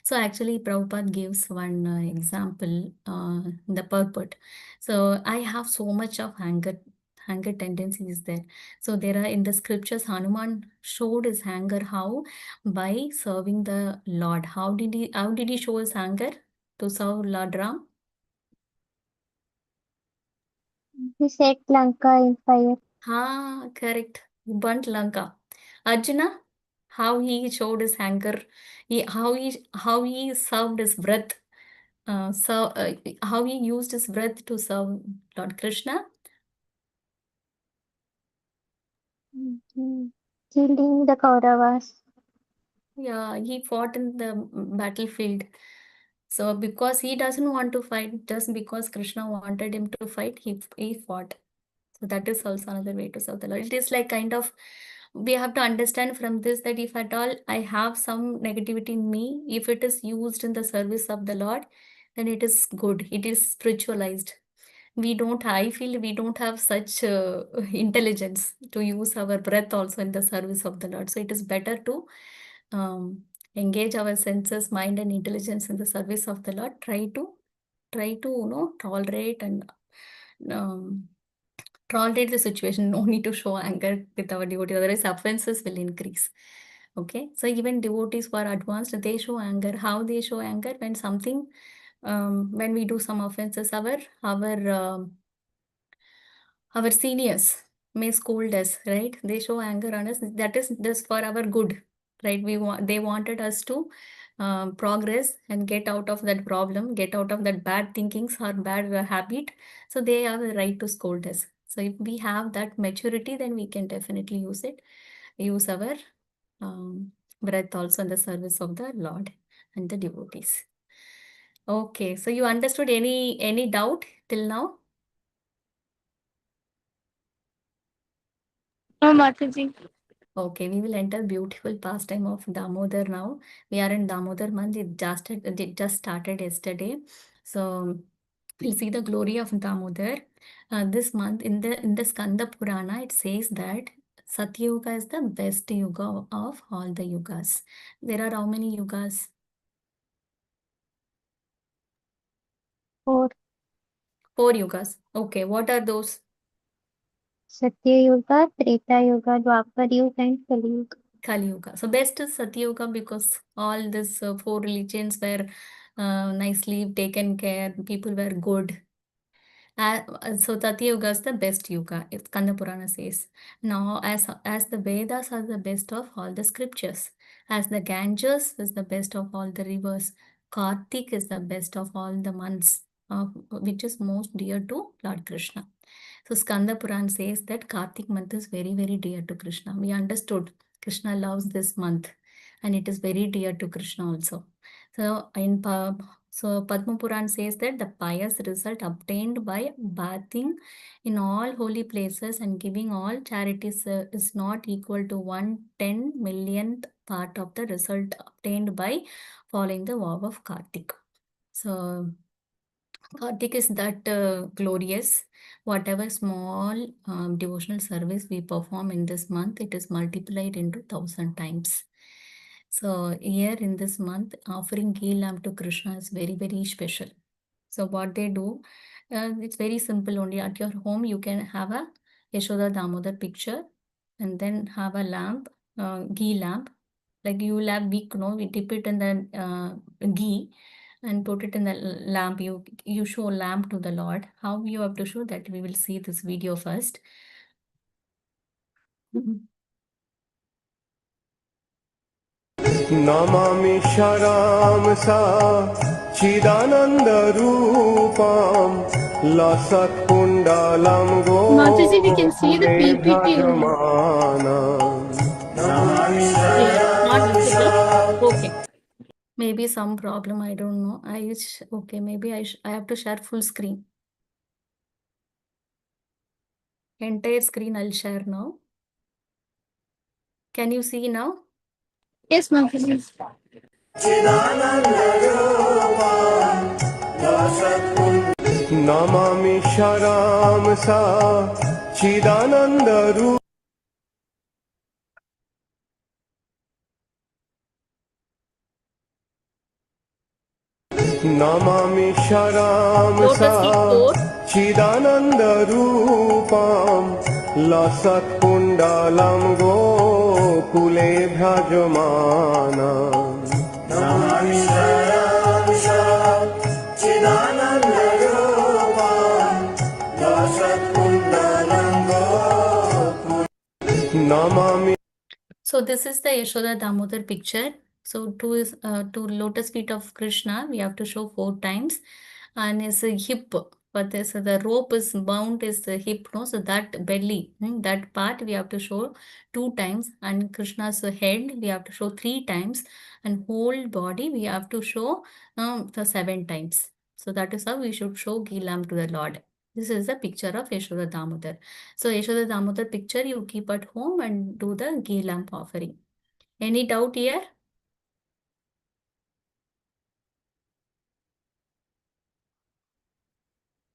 So actually Prabhupada gives one example, the purport. So I have so much of anger tendencies there. So there are in the scriptures, Hanuman showed his anger how? By serving the Lord. How did he show his anger to serve Lord Ram? He set Lanka in fire. Correct. Burnt Lanka. Arjuna, how he showed his anger, how he served his breath, how he used his breath to serve Lord Krishna. Killing the Kauravas. Yeah, he fought in the battlefield. So because he doesn't want to fight, just because Krishna wanted him to fight, he fought. So that is also another way to serve the Lord. It is like kind of, we have to understand from this that if at all I have some negativity in me, if it is used in the service of the Lord, then it is good. It is spiritualized. I feel we don't have such intelligence to use our breath also in the service of the Lord. So it is better to engage our senses, mind and intelligence in the service of the Lord. Try to tolerate and tolerate the situation. No need to show anger with our devotee, otherwise offenses will increase. Okay, so even devotees who are advanced, they show anger. How they show anger? When something, when we do some offenses, our seniors may scold us, right? They show anger on us. That is just for our good, right? They wanted us to progress and get out of that problem, get out of that bad thinkings or bad habit. So they have the right to scold us. So if we have that maturity, then we can definitely use our breath also in the service of the Lord and the devotees. Okay, so you understood any doubt till now? No, Mataji. Okay, we will enter beautiful pastime of Damodar now. We are in Damodar month. It just started yesterday. So we'll see the glory of Damodar. This month in the Skanda Purana, it says that Satyuga is the best yuga of all the yugas. There are how many yugas? 4. 4 yugas. Okay, what are those? Satya Yuga, Treta Yuga, Dwapar Yuga, and Kali Yuga. Kali Yuga. So best is Satyuga because all these four religions were nicely taken care. People were good. So Tatya Yuga is the best yuga, if Skanda Purana says. Now, as the Vedas are the best of all the scriptures, as the Ganges is the best of all the rivers, Kartik is the best of all the months, which is most dear to Lord Krishna. So Skanda Puran says that Kartik month is very, very dear to Krishna. We understood Krishna loves this month, and it is very dear to Krishna also. So Padma Puran says that the pious result obtained by bathing in all holy places and giving all charities is not equal to 1/10,000,000th part of the result obtained by following the vow of Kartik. So Kartik is that glorious. Whatever small devotional service we perform in this month, it is multiplied into 1,000 times. So here in this month, offering ghee lamp to Krishna is very, very special. So what they do, it's very simple only. At your home, you can have a Yashoda Damodar picture and then have a lamp, ghee lamp. Like you will have wick, no? We dip it in the ghee and put it in the lamp. You show lamp to the Lord. How you have to show that? We will see this video first. Namami Sharamsa Chidanandarupam Lasat Kundalam Mataji, we can see the PPT only. Not visible. Okay. Maybe some problem. I don't know. Okay. Maybe I have to share full screen. Entire screen I'll share now. Can you see now? Yes, Mataji. Namami Sharamsa Chidanandaru Namami Sharamsa Chidanandarupam Lasat Kundalam Gokule Bhrajamanam Namami Sharamsa Chidanandarupam Lasat Kundalam Gokule Namami. So this is the Yashoda Damodar picture. So to lotus feet of Krishna, we have to show 4 times, and it's a hip. But the rope is bound is the hip, no? So that belly, that part we have to show 2 times, and Krishna's head we have to show 3 times, and whole body we have to show for 7 times. So that is how we should show ghee lamp to the Lord. This is the picture of Yashoda Damodar. So Yashoda Damodar picture you keep at home and do the ghee lamp offering. Any doubt here?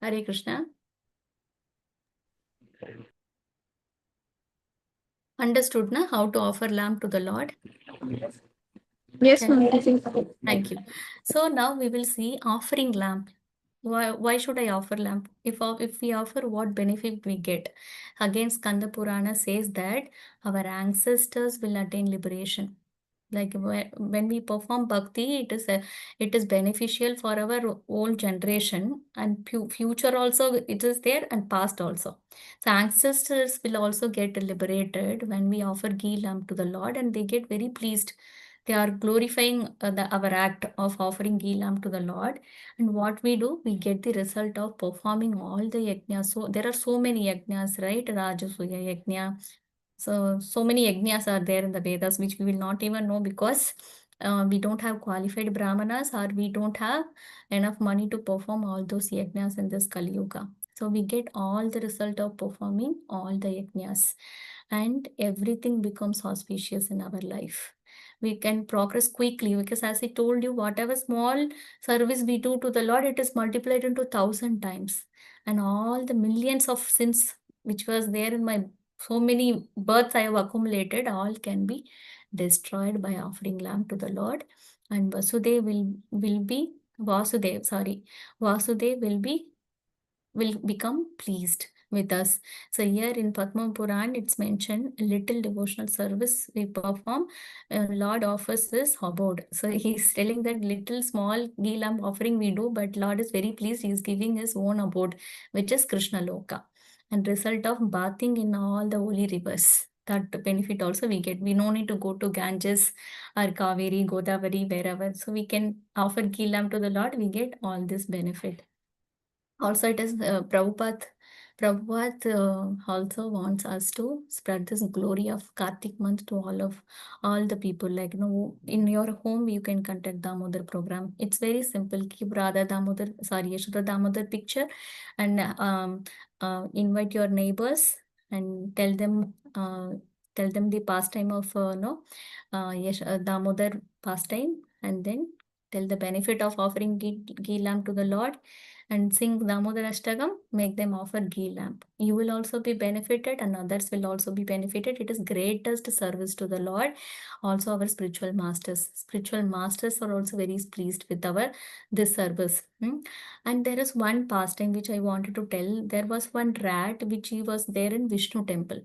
Hare Krishna. Understood na how to offer lamp to the Lord? Yes, Can- Mataji. Thank you. So now we will see offering lamp. Why should I offer lamp? If we offer, what benefit we get? Again, Skanda Purana says that our ancestors will attain liberation. Like when we perform bhakti, it is beneficial for our old generation, and future also it is there, and past also. So ancestors will also get liberated when we offer ghee lamp to the Lord, and they get very pleased. They are glorifying our act of offering ghee lamp to the Lord. And what we do, we get the result of performing all the yajnas. So there are so many yajnas, right? Rajasuya yajna. So many yajnas are there in the Vedas, which we will not even know because we don't have qualified brahmanas, or we don't have enough money to perform all those yajnas in this Kali Yuga. So we get all the result of performing all the yajnas, and everything becomes auspicious in our life. We can progress quickly because, as I told you, whatever small service we do to the Lord, it is multiplied into 1,000 times. And all the millions of sins which was there in my so many births I have accumulated, all can be destroyed by offering lamp to the Lord. And Vasudev will become pleased with us. So here in Padma Puran, it's mentioned little devotional service we perform. Lord offers this abode. So he's telling that little small ghee lamp offering we do, but Lord is very pleased. He's giving his own abode, which is Krishna Loka, and result of bathing in all the holy rivers. That benefit also we get. We no need to go to Ganges or Kaveri, Godavari, wherever. So we can offer ghee lamp to the Lord. We get all this benefit. Also, it is Prabhupada also wants us to spread this glory of Kartik month to all the people. Like, in your home, you can contact Damodar program. It's very simple. Keep Yashoda Damodar picture, and invite your neighbors and tell them the pastime of Damodar pastime, and then tell the benefit of offering ghee lamp to the Lord, and sing Damodar Ashtagam, make them offer ghee lamp. You will also be benefited and others will also be benefited. It is greatest service to the Lord. Also our spiritual masters. Spiritual masters are also very pleased with this service. And there is one pastime which I wanted to tell. There was one rat which he was there in Vishnu temple.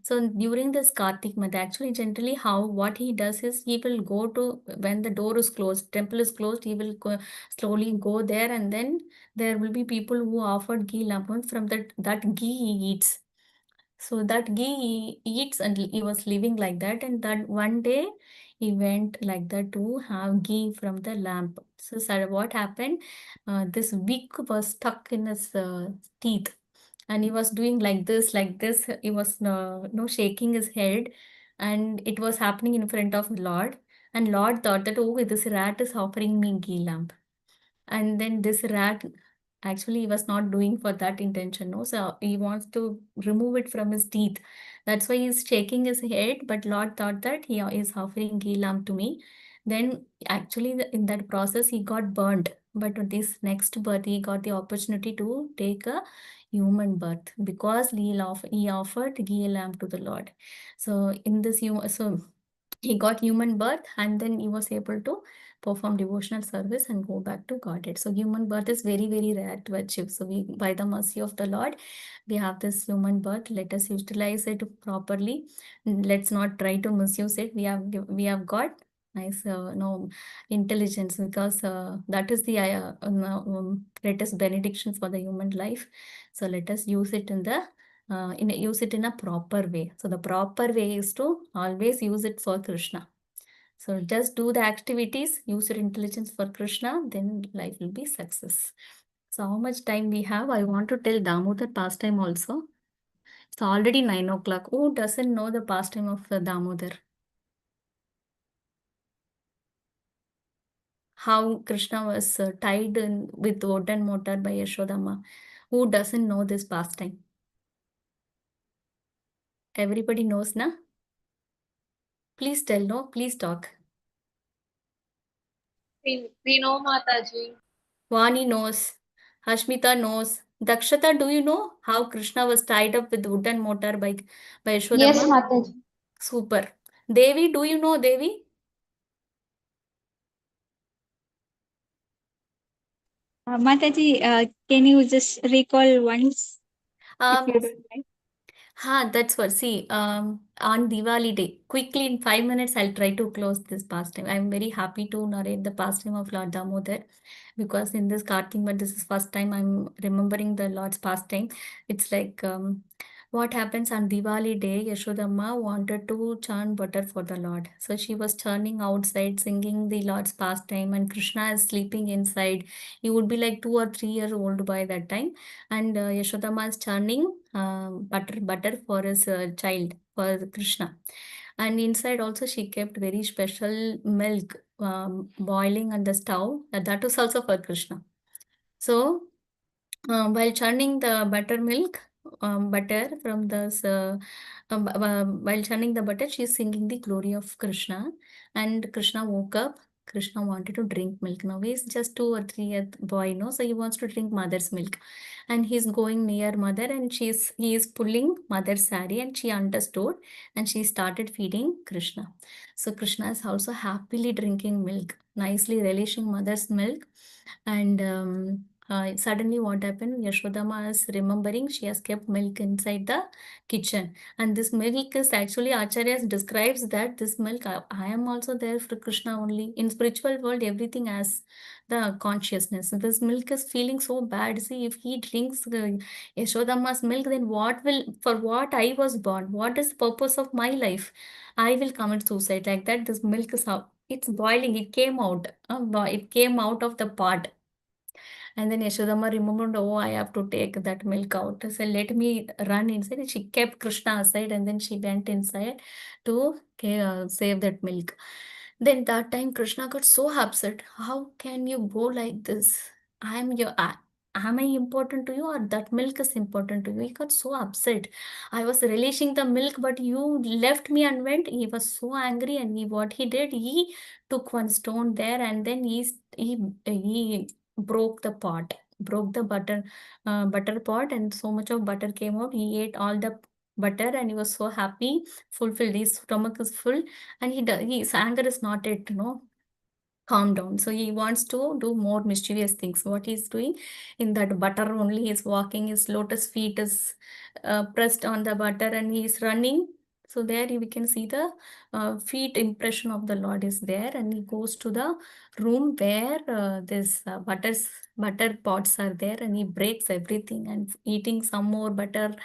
So during this Kartik month, actually generally what he does is he will go to, when the door is closed, temple is closed, he will slowly go there, and then there will be people who offered ghee lamp. From that ghee he eats. So that ghee he eats, and he was living like that. And that one day he went like that to have ghee from the lamp. So what happened? This wick was stuck in his teeth, and he was doing like this, like this. He was shaking his head, and it was happening in front of Lord. And Lord thought that, oh, this rat is offering me ghee lamp. And then this rat, actually he was not doing for that intention, no, so he wants to remove it from his teeth. That's why he's shaking his head, but Lord thought that he is offering ghee lamp to me. Then actually in that process he got burnt, but with this next birth he got the opportunity to take a human birth, because he offered ghee lamp to the Lord. So in this so he got human birth, and then he was able to perform devotional service and go back to Godhead. So human birth is very, very rare to achieve. So we, by the mercy of the Lord, we have this human birth. Let us utilize it properly. Let's not try to misuse it. We have got nice intelligence, because that is the greatest benediction for the human life. So let us use it use it in a proper way. So the proper way is to always use it for Krishna. So just do the activities, use your intelligence for Krishna, then life will be success. So how much time we have? I want to tell Damodar pastime also. It's already 9 o'clock. Who doesn't know the pastime of Damodar? How Krishna was tied with wood and mortar by Yashodama. Who doesn't know this pastime? Everybody knows, na? Please tell, no? Please talk. We know, Mataji. Vani knows. Hashmita knows. Dakshata, do you know how Krishna was tied up with wood and mortar by Yashodama? Yes, Mataji. Super. Devi, do you know Devi? Mataji, can you just recall once, if you Um, don't mind? that's what. See, on Diwali day, quickly in 5 minutes, I'll try to close this pastime. I'm very happy to narrate the pastime of Lord Damodar, because in this Kartik month, this is first time I'm remembering the Lord's pastime. It's like what happens on Diwali day, Yashodamma wanted to churn butter for the Lord. So she was churning outside, singing the Lord's pastime, and Krishna is sleeping inside. He would be like 2 or 3 years old by that time. And Yashodamma is churning butter for his child, for Krishna. And inside also she kept very special milk boiling on the stove. That was also for Krishna. So while churning the butter from this, while churning the butter, she's singing the glory of Krishna. And Krishna woke up. Krishna wanted to drink milk. Now he's just 2 or 3 year boy, no? So he wants to drink mother's milk. And he's going near mother, and he is pulling mother's sari, and she understood, and she started feeding Krishna. So Krishna is also happily drinking milk, nicely relishing mother's milk. And suddenly what happened? Yashodama is remembering she has kept milk inside the kitchen. And this milk is actually, Acharya describes that this milk, I am also there for Krishna only. In spiritual world, everything has the consciousness. This milk is feeling so bad. See, if he drinks Yashodama's milk, then for what I was born? What is the purpose of my life? I will commit suicide. Like that, this milk is how it's boiling. It came out. It came out of the pot. And then Yashodama remembered, oh, I have to take that milk out. So let me run inside. She kept Krishna aside and then she went inside to save that milk. Then that time Krishna got so upset. How can you go like this? Am I important to you or that milk is important to you? He got so upset. I was relishing the milk, but you left me and went. He was so angry, and what he did, he took one stone there and then he broke the pot, broke the butter pot, and so much of butter came out. He ate all the butter and he was so happy, fulfilled. His stomach is full, and his anger is not yet, calm down. So he wants to do more mischievous things. What he's doing in that butter only, he's walking, his lotus feet is pressed on the butter and he's running. So there we can see the feet impression of the Lord is there, and he goes to the room where this butter pots are there, and he breaks everything and eating some more butter,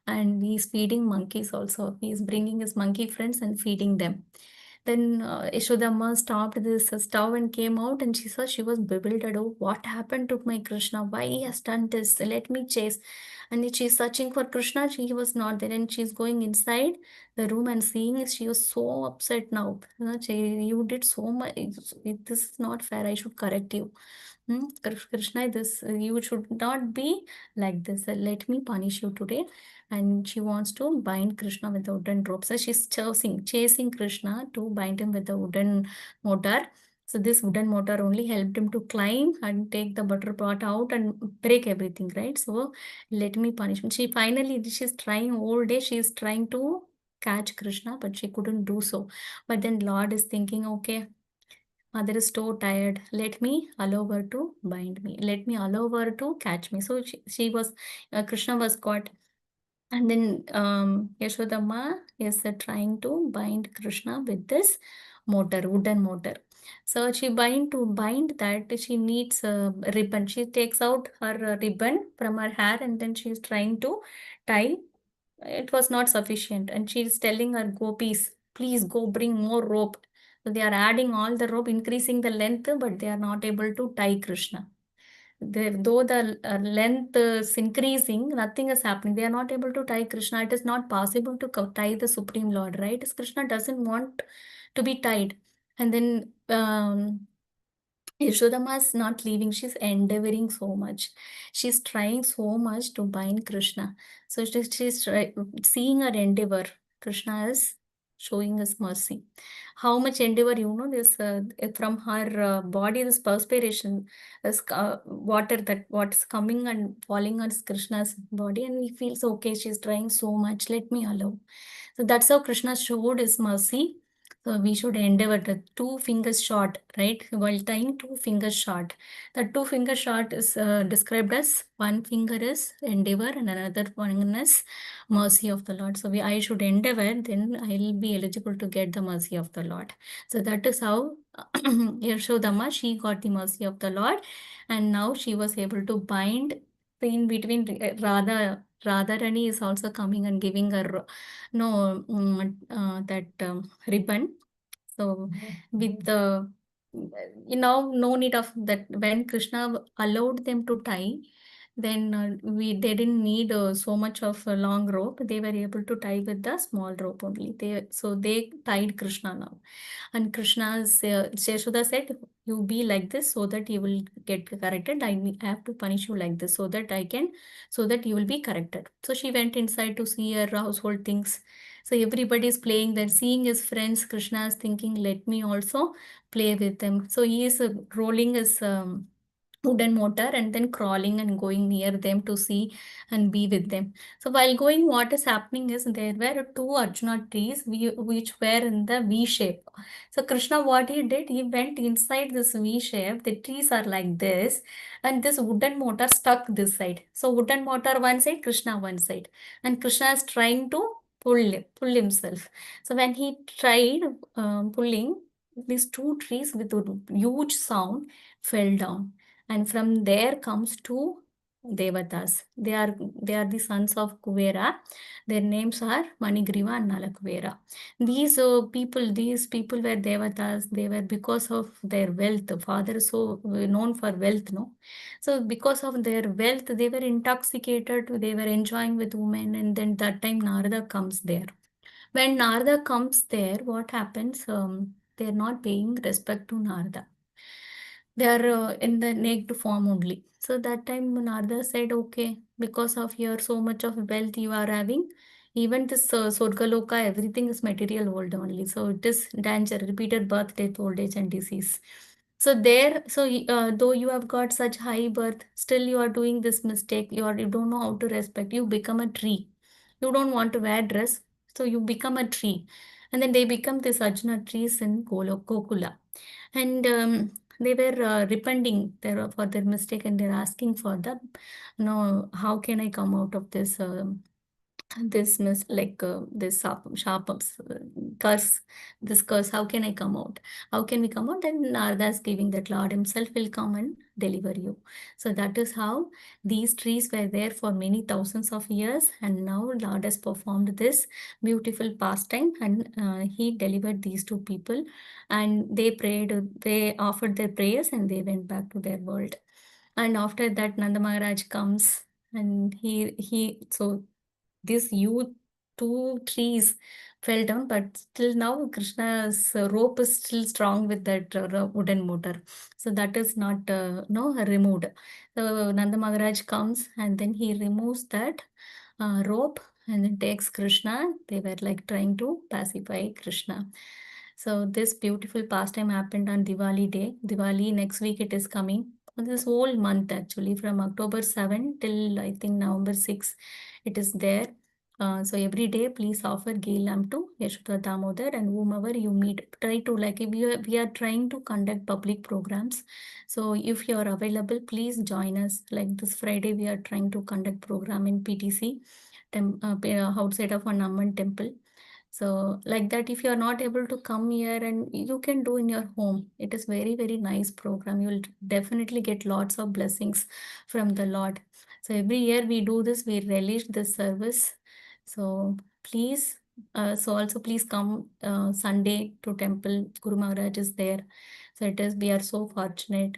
and he's feeding monkeys also. He's bringing his monkey friends and feeding them. Then Yashodama stopped this stove and came out, and she saw, she was bewildered. Oh, what happened to my Krishna? Why he has done this? Let me chase. And then she's searching for Krishna. He was not there, and she's going inside the room and seeing. She was so upset now. You did so much. This is not fair. I should correct you. Krishna, this you should not be like this. Let me punish you today. And she wants to bind Krishna with the wooden rope. So she's chasing Krishna to bind him with the wooden motor. So this wooden motor only helped him to climb and take the butter pot out and break everything, right? So let me punish him. She's trying all day. She's trying to catch Krishna, but she couldn't do so. But then Lord is thinking, okay, mother is so tired. Let me allow her to bind me. Let me allow her to catch me. So Krishna was caught. And then Yashodama is trying to bind Krishna with this wooden motor. So to bind that, she needs a ribbon. She takes out her ribbon from her hair and then she's trying to tie. It was not sufficient. And she's telling her gopis, please go bring more rope. So they are adding all the rope, increasing the length, but they are not able to tie Krishna. Though the length is increasing, nothing is happening. They are not able to tie Krishna. It is not possible to tie the Supreme Lord, right? Krishna doesn't want to be tied. And then Yashodama is not leaving. She's endeavoring so much. She's trying so much to bind Krishna. So she's seeing her endeavor. Krishna is showing us mercy. How much endeavor, this from her body, this perspiration, this water, that what's coming and falling on Krishna's body, and he feels, okay, she's trying so much. Let me allow. So that's how Krishna showed his mercy. So we should endeavor the 2 fingers short, right? While tying 2 fingers short. The 2 fingers short is described as one finger is endeavor and another one is mercy of the Lord. So I should endeavor, then I will be eligible to get the mercy of the Lord. So that is how Yashodama, she got the mercy of the Lord, and now she was able to bind in between. Radharani is also coming and giving her that ribbon. So with the no need of that. When Krishna allowed them to tie, then they didn't need so much of a long rope. They were able to tie with the small rope only. They tied Krishna now. And Krishna's Yashoda said, you be like this so that you will get corrected. I have to punish you like this so that you will be corrected. So she went inside to see her household things. So everybody is playing there, seeing his friends. Krishna is thinking, let me also play with them. So he is rolling his wooden motor and then crawling and going near them to see and be with them. So while going, what is happening is there were two Arjuna trees which were in the V shape. So Krishna, what he did, he went inside this V shape. The trees are like this, and this wooden motor stuck this side. So wooden motor one side, Krishna one side, and Krishna is trying to pull himself. So when he tried pulling, these two trees with a huge sound fell down, and from there comes two devatas. They are the sons of Kuvera. Their names are Manigriva and Nalakuvera. These people were devatas. They were because of their wealth. The father is so known for wealth, no. So because of their wealth, they were intoxicated. They were enjoying with women, and then that time Narada comes there. When Narada comes there, what happens? They're not paying respect to Narada. They are in the naked form only. So that time Narada said, okay, because of your so much of wealth you are having, even this Swargaloka, everything is material world only. So it is danger, repeated birth, death, old age, and disease. So there, though you have got such high birth, still you are doing this mistake. You don't know how to respect. You become a tree. You don't want to wear dress, so you become a tree, and then they become this Arjuna trees in Gokula, and they were repenting for their mistake, and they're asking for the, how can I come out of this this this sharp curse, this curse, how can I come out, how can we come out? Then Narada is giving that Lord himself will come and deliver you. So that is how these trees were there for many thousands of years, and now Lord has performed this beautiful pastime, and he delivered these two people, and they prayed, they offered their prayers, and they went back to their world. And after that Nanda Maharaj comes, and he so these two trees fell down, but still now Krishna's rope is still strong with that wooden motor. So that is not no removed. So Nanda Maharaj comes, and then he removes that rope, and then takes Krishna. They were like trying to pacify Krishna. So this beautiful pastime happened on Diwali day. Diwali next week it is coming. This whole month actually, from October 7 till I think November 6, it is there. So every day, please offer ghee lamp to Yashoda Damodar, and whomever you meet. Try to, like, if we are trying to conduct public programs. So if you are available, please join us. Like this Friday, we are trying to conduct program in PTC, outside of an Amman temple. So like that, if you are not able to come here, and you can do in your home, it is very, very nice program. You will definitely get lots of blessings from the Lord. So every year we do this, we relish this service. So please, so also please come Sunday to temple. Guru Maharaj is there. So it is, we are so fortunate.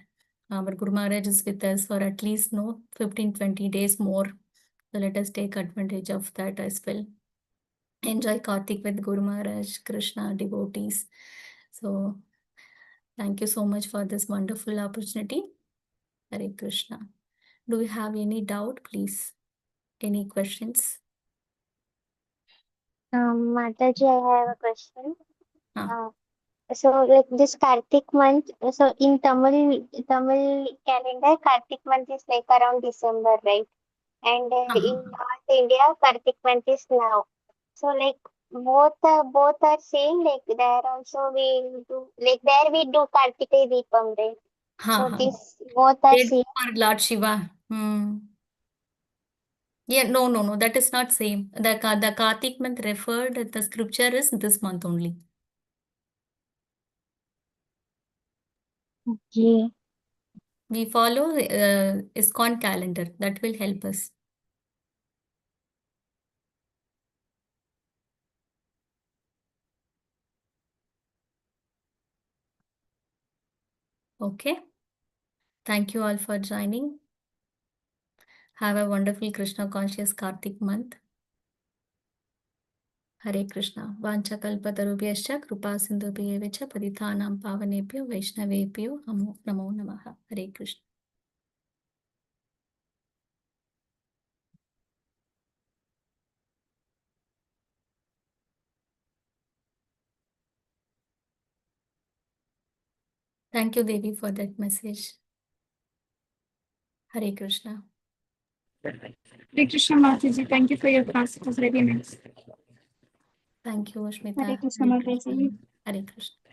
Our Guru Maharaj is with us for at least 15-20 days more. So let us take advantage of that as well. Enjoy Kartik with Guru Maharaj, Krishna devotees. So thank you so much for this wonderful opportunity. Hare Krishna. Do you have any doubt, please? Any questions? Mataji, I have a question. Ah. So like this Kartik month, so in Tamil calendar, Kartik month is like around December, right? And in North India, Kartik month is now. So like both are same. Like there also we do, like there we do Kartike Deepam, right? So this both are They same. for Lord Shiva. Yeah, no. That is not same. The Kartik month referred, the scripture is this month only. Okay. We follow ISKCON calendar. That will help us. Okay. Thank you all for joining. Have a wonderful Krishna conscious Kartik month. Hare Krishna. Vanchakalpatarubhyascha kripa sindhubhyev cha padithanam pavanebhyo vaishnavebhyo namo namaha. Hare Krishna. Thank you, Devi, for that message. Hare Krishna. Hare Krishna Mataji. Thank you for your class. It was really nice. Thank you, Ashmita. Hare Krishna Mataji. Hare Krishna.